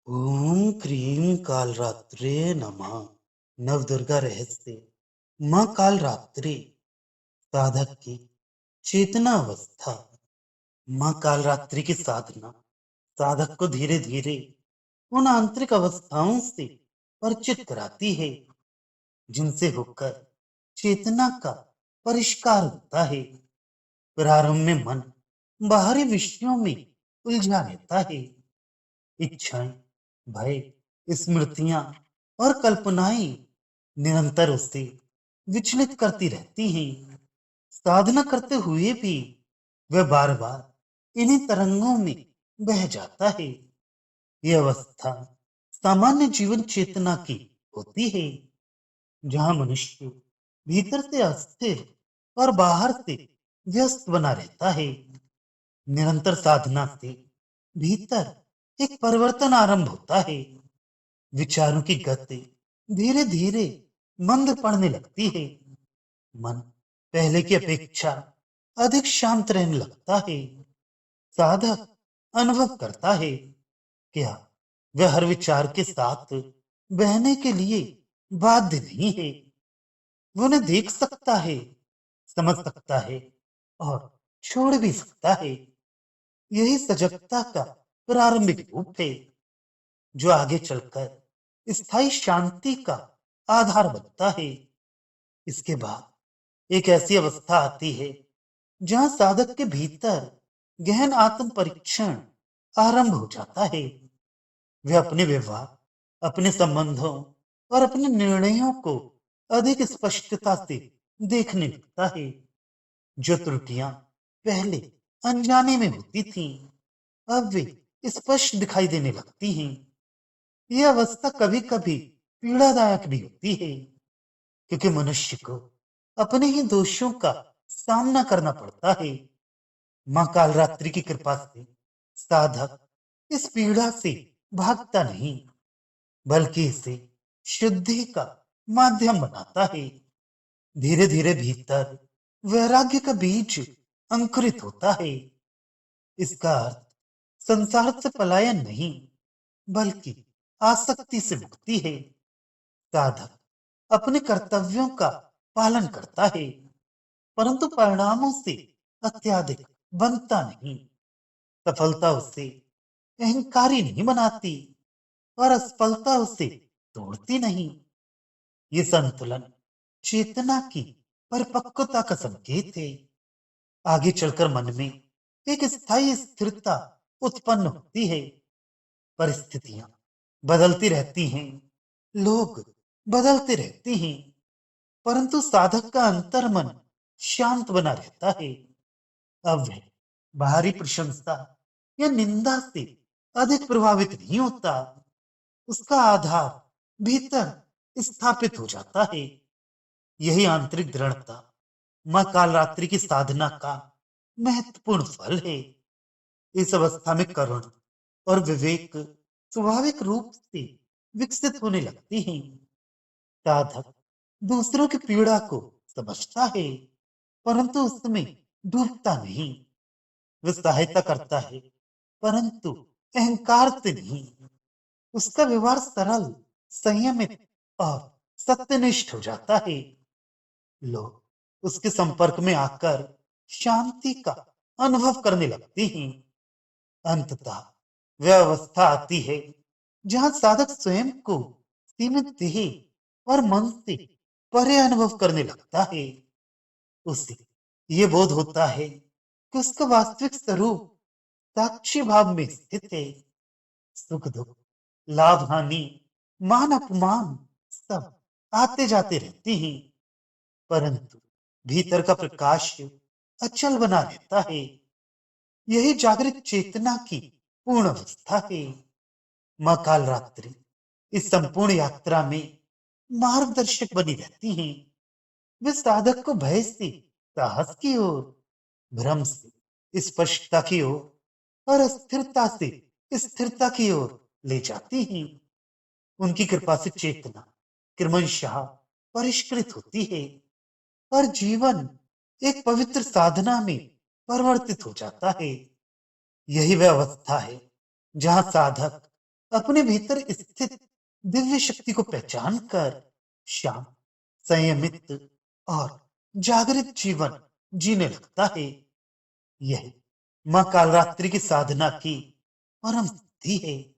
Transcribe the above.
ओम क्रीं कालरात्रे नमः। नवदुर्गा रहस्य। माँ कालरात्रि साधक की चेतना अवस्था। माँ कालरात्रि की साधना साधक को धीरे धीरे उन आंतरिक अवस्थाओं से परिचित कराती है जिनसे होकर चेतना का परिष्कार होता है। प्रारंभ में मन बाहरी विषयों में उलझा रहता है। इच्छाएं, भय, स्मृतियां और कल्पनाएं निरंतर उसे विचलित करती रहती हैं। साधना करते हुए भी वह बार बार इन्हीं तरंगों में बह जाता है। यह अवस्था सामान्य जीवन चेतना की होती है, जहां मनुष्य भीतर से अस्थिर और बाहर से व्यस्त बना रहता है। निरंतर साधना से भीतर एक परिवर्तन आरंभ होता है। विचारों की गति धीरे धीरे मंद पड़ने लगती है। मन पहले की अपेक्षा अधिक शांत रहने लगता है। साधक अनुभव करता है क्या वह हर विचार के साथ बहने के लिए बाध्य नहीं है। वो उन्हें देख सकता है, समझ सकता है और छोड़ भी सकता है। यही सजगता का प्रारंभिक रूप है, जो आगे चलकर स्थायी शांति का आधार बनता है। इसके बाद एक ऐसी अवस्था आती है जहां साधक के भीतर गहन आत्म परीक्षण आरंभ हो जाता है। वह अपने व्यवहार, अपने संबंधों और अपने निर्णयों को अधिक स्पष्टता से देखने लगता है। जो त्रुटियां पहले अनजाने में होती थीं, अब वे स्पष्ट दिखाई देने लगती हैं। यह अवस्था कभी कभी पीड़ादायक भी होती है, क्योंकि मनुष्य को अपने ही दोषों का सामना करना पड़ता है। मां कालरात्रि की कृपा से साधक इस पीड़ा से भागता नहीं, बल्कि इसे शुद्धि का माध्यम बनाता है। धीरे धीरे भीतर वैराग्य का बीज अंकुरित होता है। इसका अर्थ संसार से पलायन नहीं, बल्कि आसक्ति से मुक्ति है। साधक अपने कर्तव्यों का पालन करता है, परंतु परिणामों से अत्याधिक बनता नहीं। सफलता उसे अहंकारी नहीं बनाती और असफलता उसे तोड़ती नहीं। ये संतुलन चेतना की परिपक्वता का संकेत है। आगे चलकर मन में एक स्थायी स्थिरता उत्पन्न होती है। परिस्थितियां बदलती रहती हैं, लोग बदलते रहते हैं, परंतु साधक का अंतर्मन शांत बना रहता है। अब वह बाहरी प्रशंसा या निंदा से अधिक प्रभावित नहीं होता। उसका आधार भीतर स्थापित हो जाता है। यही आंतरिक दृढ़ता मां कालरात्रि की साधना का महत्वपूर्ण फल है। इस अवस्था में करुण और विवेक स्वाभाविक रूप से विकसित होने लगते हैं। साधक दूसरों की पीड़ा को समझता है, परंतु उसमें डूबता नहीं। वह सहायता करता है, परंतु अहंकार से नहीं। उसका व्यवहार सरल, संयमित और सत्यनिष्ठ हो जाता है। लोग उसके संपर्क में आकर शांति का अनुभव करने लगते हैं। अंततः वह अवस्था आती है जहां साधक स्वयं को सीमित देह और मन से परे अनुभव करने लगता है। उसे ये बोध होता है कि उसका वास्तविक स्वरूप साक्षी भाव में स्थित है। सुख दुख, लाभ हानि, मान अपमान सब आते जाते रहते हैं, परंतु भीतर का प्रकाश अचल बना रहता है। यही जागृत चेतना की पूर्ण अवस्था है। मां कालरात्रि इस संपूर्ण यात्रा में मार्गदर्शक बनी रहती हैं। वे साधक को भय से साहस की ओर, भ्रम से स्पष्टता की ओर और अस्थिरता से स्थिरता की ओर ले जाती हैं। उनकी कृपा से चेतना क्रमशः परिष्कृत होती है और जीवन एक पवित्र साधना में परिवर्तित हो जाता है। यही वह अवस्था है जहां साधक अपने भीतर स्थित दिव्य शक्ति को पहचान कर शांत, संयमित और जागृत जीवन जीने लगता है। यही मां कालरात्रि की साधना की परम सिद्धि है।